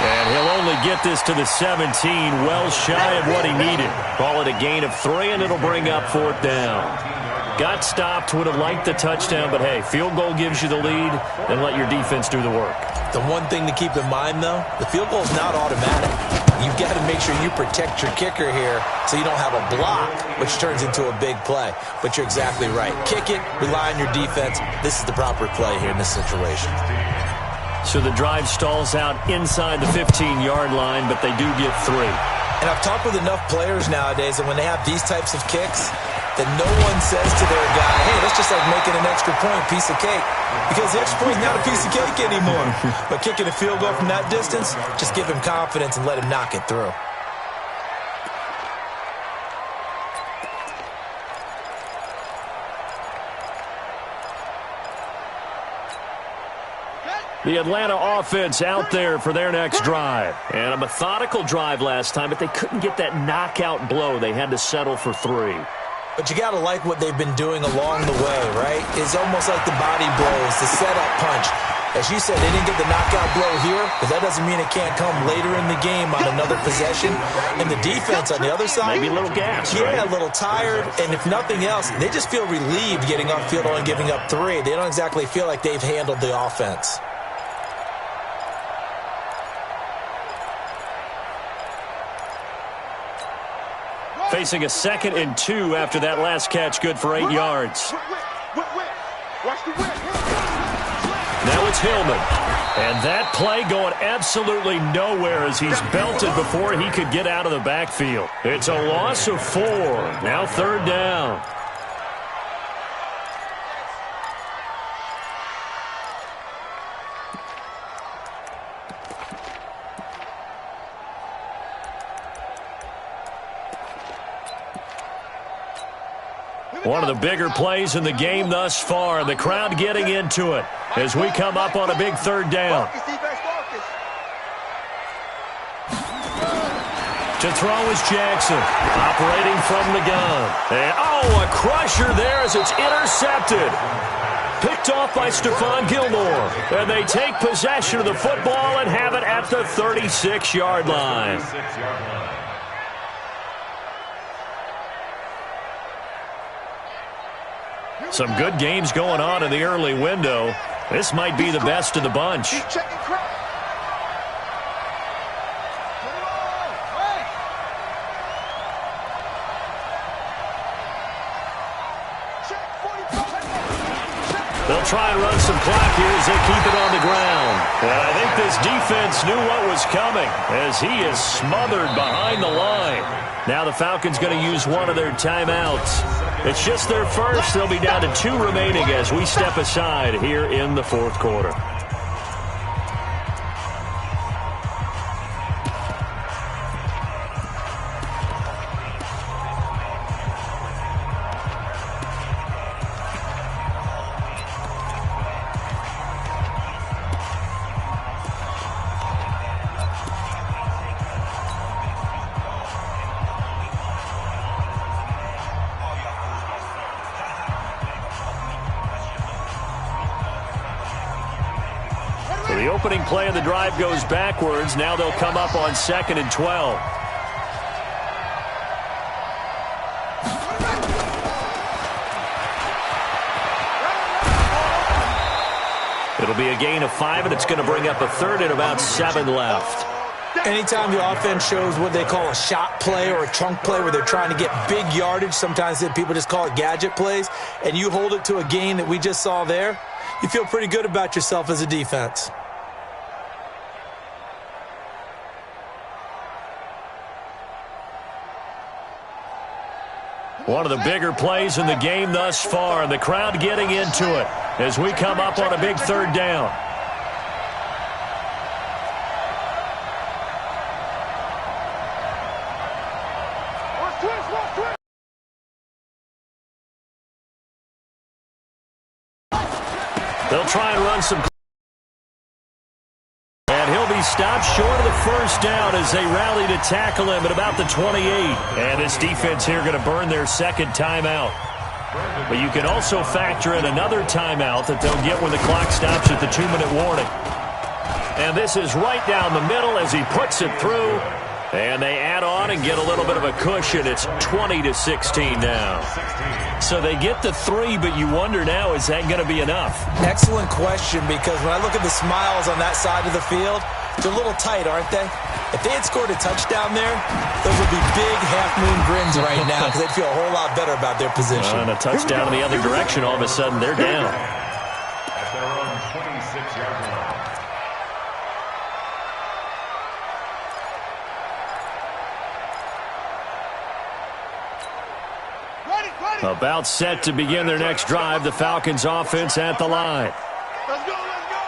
And he'll only get this to the 17, well shy of what he needed. Call it a gain of 3, and it'll bring up 4th down. Got stopped, would have liked the touchdown, but hey, field goal gives you the lead, then let your defense do the work.
The one thing to keep in mind, though, the field goal is not automatic. You've got to make sure you protect your kicker here so you don't have a block, which turns into a big play. But you're exactly right. Kick it, rely on your defense. This is the proper play here in this situation.
So the drive stalls out inside the 15-yard line, but they do get 3.
And I've talked with enough players nowadays that when they have these types of kicks, that no one says to their guy, hey, that's just like making an extra point, piece of cake. Because the extra point is not a piece of cake anymore. But kicking a field goal from that distance, just give him confidence and let him knock it through.
The Atlanta offense out there for their next drive. And a methodical drive last time, but they couldn't get that knockout blow. They had to settle for 3.
But you got to like what they've been doing along the way, right? It's almost like the body blows, the setup punch. As you said, they didn't get the knockout blow here, but that doesn't mean it can't come later in the game on another possession. And the defense on the other side,
maybe a little gas,
yeah,
right?
A little tired. And if nothing else, they just feel relieved getting upfield and giving up 3. They don't exactly feel like they've handled the offense.
Facing a 2nd and 2 after that last catch, good for 8 yards. Now it's Hillman. And that play going absolutely nowhere as he's belted before he could get out of the backfield. It's a loss of 4. Now 3rd down. One of the bigger plays in the game thus far. The crowd getting into it as we come up on a big 3rd down. To throw is Jackson, operating from the gun. And, oh, a crusher there as it's intercepted. Picked off by Stephon Gilmore. And they take possession of the football and have it at the 36-yard line. Some good games going on in the early window. This might be the best of the bunch. They'll try and run some clock here as they keep it on the ground. And I think this defense knew what was coming as he is smothered behind the line. Now the Falcons going to use one of their timeouts. It's just their first. They'll be down to 2 remaining as we step aside here in the fourth quarter. The opening play of the drive goes backwards. Now they'll come up on 2nd and 12. It'll be a gain of 5, and it's going to bring up a 3rd and about 7 left.
Anytime the offense shows what they call a shot play or a chunk play where they're trying to get big yardage, sometimes people just call it gadget plays, and you hold it to a gain that we just saw there, you feel pretty good about yourself as a defense.
One of the bigger plays in the game thus far, and the crowd getting into it as we come up on a big 3rd down. They'll try and run some. And he'll be stopped short of the first down as they rally to tackle him at about the 28. And this defense here going to burn their 2nd timeout. But you can also factor in another timeout that they'll get when the clock stops at the 2-minute warning. And this is right down the middle as he puts it through. And they add on and get a little bit of a cushion. It's 20-16 now. So they get the 3, but you wonder now, is that going to be enough?
Excellent question, because when I look at the smiles on that side of the field, they're a little tight, aren't they? If they had scored a touchdown there, those would be big half-moon grins right now because they'd feel a whole lot better about their position.
And a touchdown in the other direction, all of a sudden they're down.
At their own 26-yard line.
About set to begin their next drive. The Falcons offense at the line.
Let's go, let's go.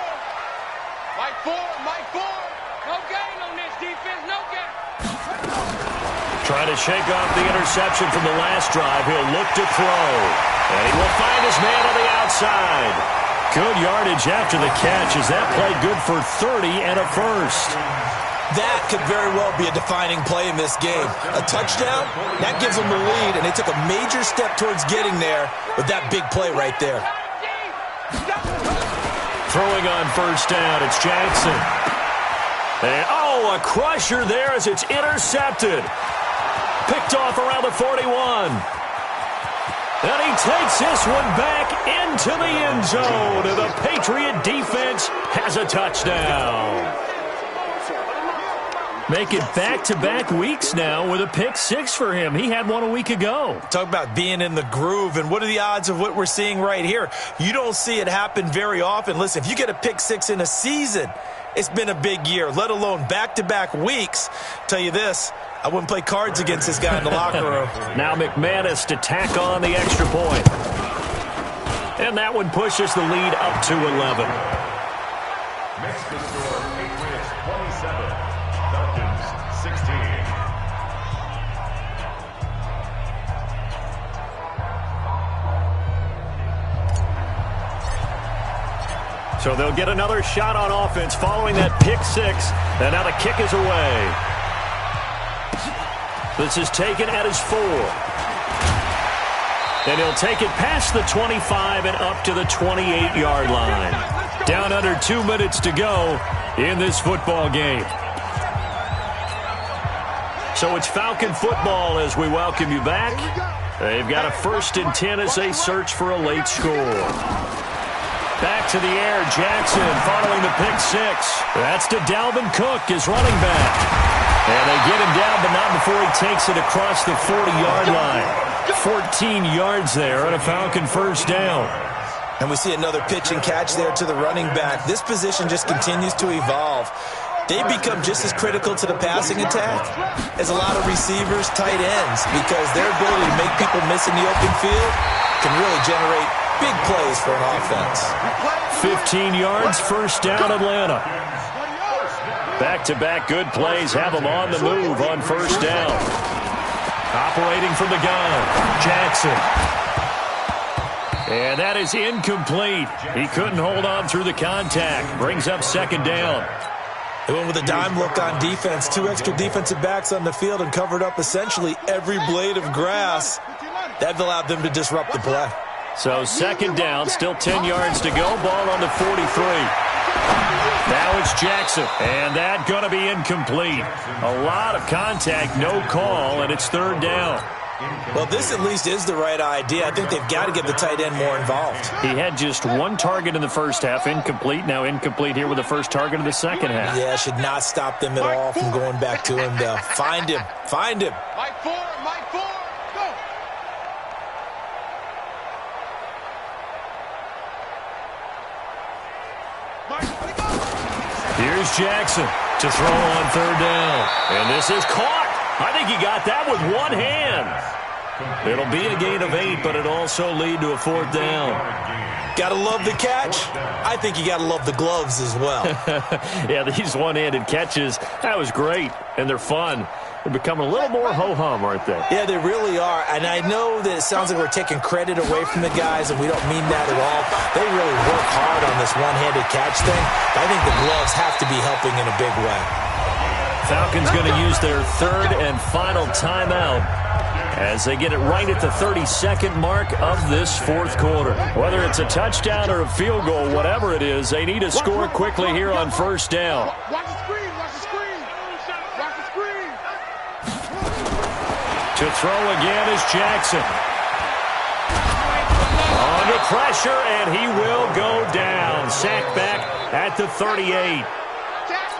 Mike 4. No gain on this defense, no gain.
Trying to shake off the interception from the last drive. He'll look to throw. And he will find his man on the outside. Good yardage after the catch. Is that play good for 30 and a first?
That could very well be a defining play in this game. A touchdown, that gives them the lead, and they took a major step towards getting there with that big play right there.
Throwing on first down, it's Jackson. And, a crusher there as it's intercepted. Picked off around the 41. And he takes this one back into the end zone. And the Patriot defense has a touchdown. Make it back-to-back weeks now with a pick-6 for him. He had one a week ago.
Talk about being in the groove, and what are the odds of what we're seeing right here? You don't see it happen very often. Listen, if you get a pick-6 in a season, it's been a big year, let alone back-to-back weeks. Tell you this, I wouldn't play cards against this guy in the locker room.
Now McManus to tack on the extra point. And that one pushes the lead up to 11.
Makes the score Patriots 27, Falcons 16.
So they'll get another shot on offense following that pick-6. And now the kick is away. This is taken at his 4. And he'll take it past the 25 and up to the 28-yard line. Down under 2 minutes to go in this football game. So it's Falcon football as we welcome you back. They've got a 1st and 10 as they search for a late score. Back to the air, Jackson following the pick six. That's to Dalvin Cook, his running back. And they get him down, but not before he takes it across the 40-yard line. 14 yards there on a Falcon 1st down.
And we see another pitch and catch there to the running back. This position just continues to evolve. They become just as critical to the passing attack as a lot of receivers, tight ends, because their ability to make people miss in the open field can really generate big plays for an offense.
15 yards, 1st down, Atlanta. Back-to-back good plays have them on the move on 1st down. Operating from the gun, Jackson. And that is incomplete. He couldn't hold on through the contact. Brings up 2nd down.
They went with a dime look on defense. 2 extra defensive backs on the field and covered up essentially every blade of grass. That allowed them to disrupt the play.
So 2nd down, still 10 yards to go. Ball on the 43. Now it's Jackson, and that going to be incomplete. A lot of contact, no call, and it's 3rd down.
Well, this at least is the right idea. I think they've got to get the tight end more involved.
He had just 1 target in the 1st half, incomplete. Now incomplete here with the 1st target of the 2nd half.
Yeah, should not stop them at all from going back to him, though. Find him. Find him.
Mike 4, go.
Here's Jackson to throw on 3rd down. And this is caught. I think he got that with 1 hand. It'll be a gain of 8, but it'll also lead to a 4th down.
Got to love the catch. I think you got to love the gloves as well.
Yeah, these one-handed catches, that was great, and they're fun. They're becoming a little more ho-hum, aren't they?
Yeah, they really are. And I know that it sounds like we're taking credit away from the guys, and we don't mean that at all. They really work hard on this one-handed catch thing. I think the gloves have to be helping in a big way.
Falcons going to use their 3rd and final timeout as they get it right at the 32nd mark of this 4th quarter. Whether it's a touchdown or a field goal, whatever it is, they need to score quickly here on 1st down.
Watch the screen, watch the screen. Watch the screen.
To throw again is Jackson. Under pressure, and he will go down. Sacked back at the 38.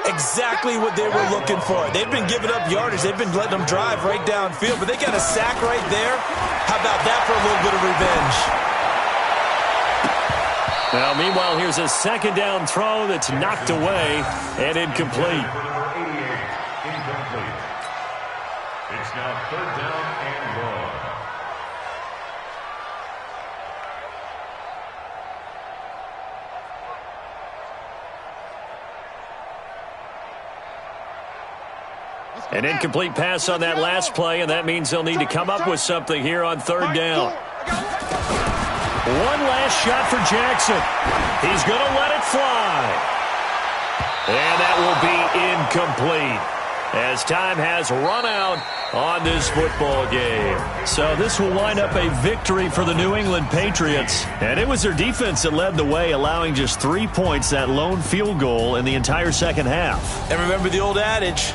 Exactly what they were looking for. They've been giving up yardage. They've been letting them drive right downfield, but they got a sack right there. How about that for a little bit of revenge?
Now, meanwhile, here's a 2nd down throw that's knocked away and incomplete.
Incomplete. It's now 3rd down and 1.
An incomplete pass on that last play, and that means they'll need to come up with something here on 3rd down. One last shot for Jackson. He's going to let it fly. And that will be incomplete as time has run out on this football game. So this will wind up a victory for the New England Patriots. And it was their defense that led the way, allowing just 3 points, that lone field goal in the entire 2nd half.
And remember the old adage,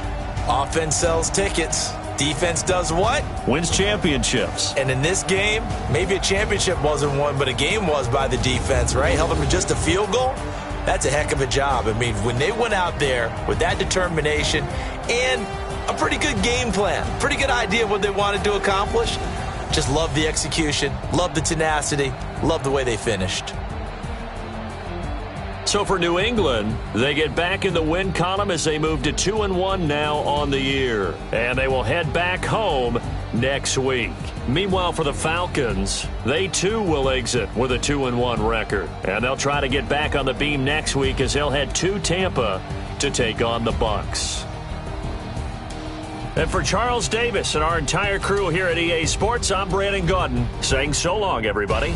offense sells tickets. Defense does what?
Wins championships.
And in this game, maybe a championship wasn't won, but a game was by the defense, right? Held them to just a field goal. That's a heck of a job. I mean, when they went out there with that determination and a pretty good game plan, pretty good idea of what they wanted to accomplish, just love the execution, love the tenacity, love the way they finished.
So for New England, they get back in the win column as they move to 2-1 now on the year. And they will head back home next week. Meanwhile, for the Falcons, they too will exit with a 2-1 record. And they'll try to get back on the beam next week as they'll head to Tampa to take on the Bucs. And for Charles Davis and our entire crew here at EA Sports, I'm Brandon Gaudin saying so long, everybody.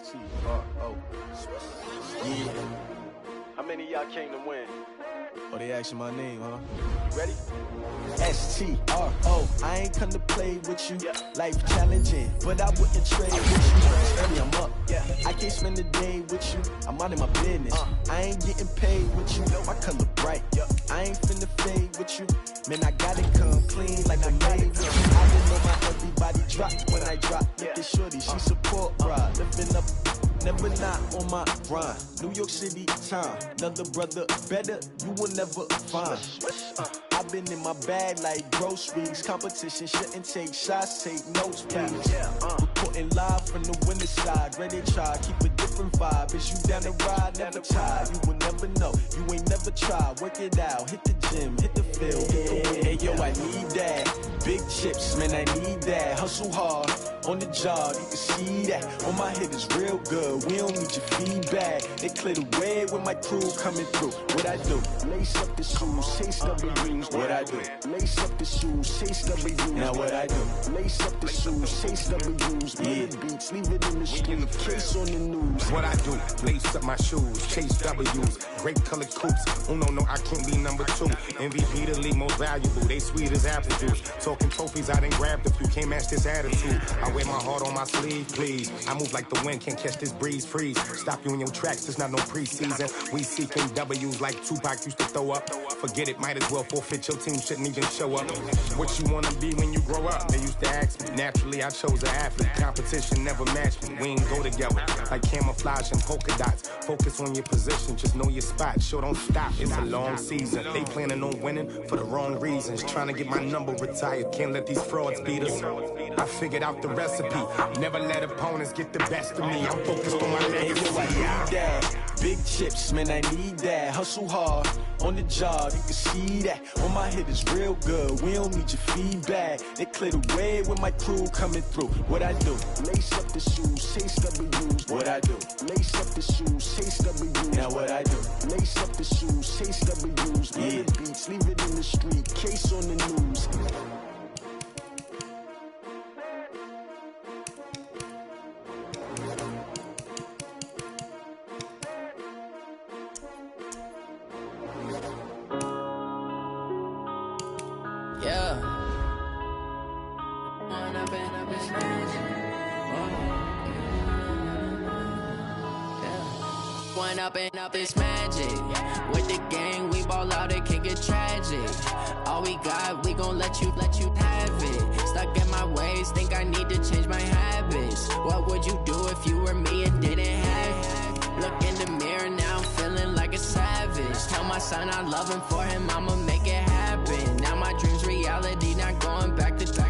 S-T-R-O. Yeah.
How many of y'all came to win?
Oh, they asking my name, huh?
You ready?
S-T-R-O. I ain't come to play with you. Life challenging, but I wouldn't trade with you. Early, I'm up. I can't spend the day with you. I'm out of my business. I ain't getting paid with you. My color bright. I ain't finna fade with you. Man, I gotta come clean like I'm made with you. I didn't know my everybody drop when I drop. Look at shorty, she support ride. Lifting up, never not on my grind. New York City time. Another brother better, you will never find. I've been in my bag like groceries. Competition shouldn't take shots, take notes, please. Reporting live from the winter side. Ready to try, keep a different vibe. Is you down the ride, never tired. You will never know, you ain't never tried. Work it out, hit the gym, hit the field, hit the wind. Hey yo, I need that. Big chips, man, I need that. Hustle hard, on the job, you can see that. On my head is real good, we don't need your feedback. They clear the way with my crew coming through. What I do? Lace up the shoes, chase W's. What I do? Lace up the shoes, chase W's. Now what I do? Lace up the shoes, chase W's. Yeah. Beats, leave it in the street, case on the news.
What I do? Lace up my shoes, chase W's. Great colored coops. Oh no, I can't be number 2. MVP the league most valuable. They sweet as apple juice. Talking trophies, I done grabbed a few. Can't match this attitude. I wear my heart on my sleeve, please. I move like the wind, can't catch this breeze, freeze. Stop you in your tracks, it's not no preseason. We seeking W's like Tupac used to throw up. Forget it, might as well forfeit. Your team shouldn't even show up. What you wanna be when you grow up? They used to ask me. Naturally, I chose an athlete. Competition never matched me. We ain't go together like camouflage and polka dots. Focus on your position, just know your spot. Sure, don't stop. It's a long season. They planning on winning for the wrong reasons. Trying to get my number retired. Can't let these frauds beat us. I figured out the recipe. Never let opponents get the best of me. I'm focused on my legacy.
I need that. Big chips, man, I need that. Hustle hard, on the job, you can see that. On my head is real good, we don't need your feedback. They clear the way with my crew coming through. What I do? Lace up the shoes, chase W's. What I do? Lace up the shoes, chase W's. Now what I do? Lace up the shoes, chase W's. Yeah. Beats, leave it in the street, case on the news.
Up this magic. With the gang, we ball out, it can get tragic. All we got, we gon' let you have it. Stuck in my ways, think I need to change my habits. What would you do if you were me and didn't have it? Look in the mirror, now I'm feeling like a savage. Tell my son I love him, for him I'ma make it happen. Now my dream's reality, not going back to.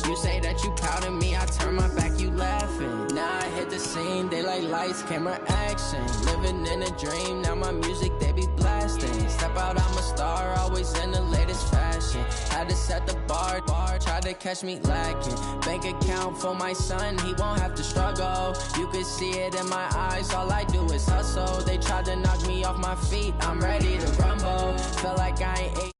You say that you proud of me, I turn my back, you laughing. Now I hit the scene, they like lights, camera, action. Living in a dream, now my music, they be blasting. Step out, I'm a star, always in the latest fashion. Had to set the bar, try to catch me lacking. Bank account for my son, he won't have to struggle. You can see it in my eyes, all I do is hustle. They tried to knock me off my feet, I'm ready to rumble. Feel like I ain't